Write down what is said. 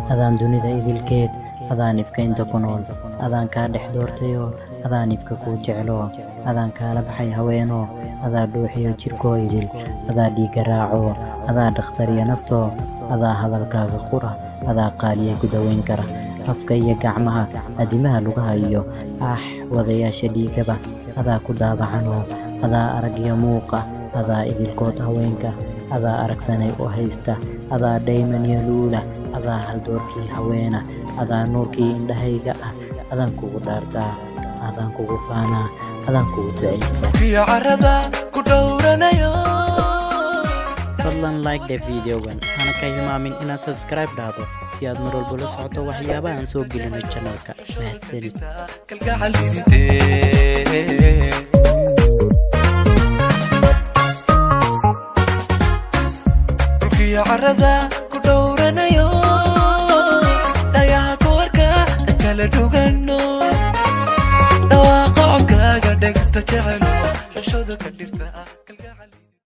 adaan dunida idilkeed adaan ifka inta ku nool adaan kaa dhex doortayo adaan ifka kuu jeclo adaan kaala baxay haweeno adaa dhuuxiyo jirkoo idil adaa dhiigga raaco adaa dhakhtariya nafto adaa hadalkaaga qura adaa qaaliya gudaweyn kara afka iyo gacmaha adimaha lugaha iyo wadayaasha dhiigaba adaa ku daabacano adaa aragyo muuqa adaa idilkood haweenka adaa aragsanay u haysta adaa dhayman iyo luula adaa haldoorkii haweena adaa nuurkii indhahayga ah adaan kugu dhaartaa adaan kugu faanaa adaan kugu ducaystaa fiya carada ku dhowranayo fadlan like the video hana ka hilmaamin inaad subscribe dhahdo si aad mar walba la socoto waxyaabaha aan soo gelino channelka mahadsanid fiya carada ku dhowranayo dhayaha ku warka kala dhugano dhawaaqa codkaaga dhegta jecelo xishooda ka dhirta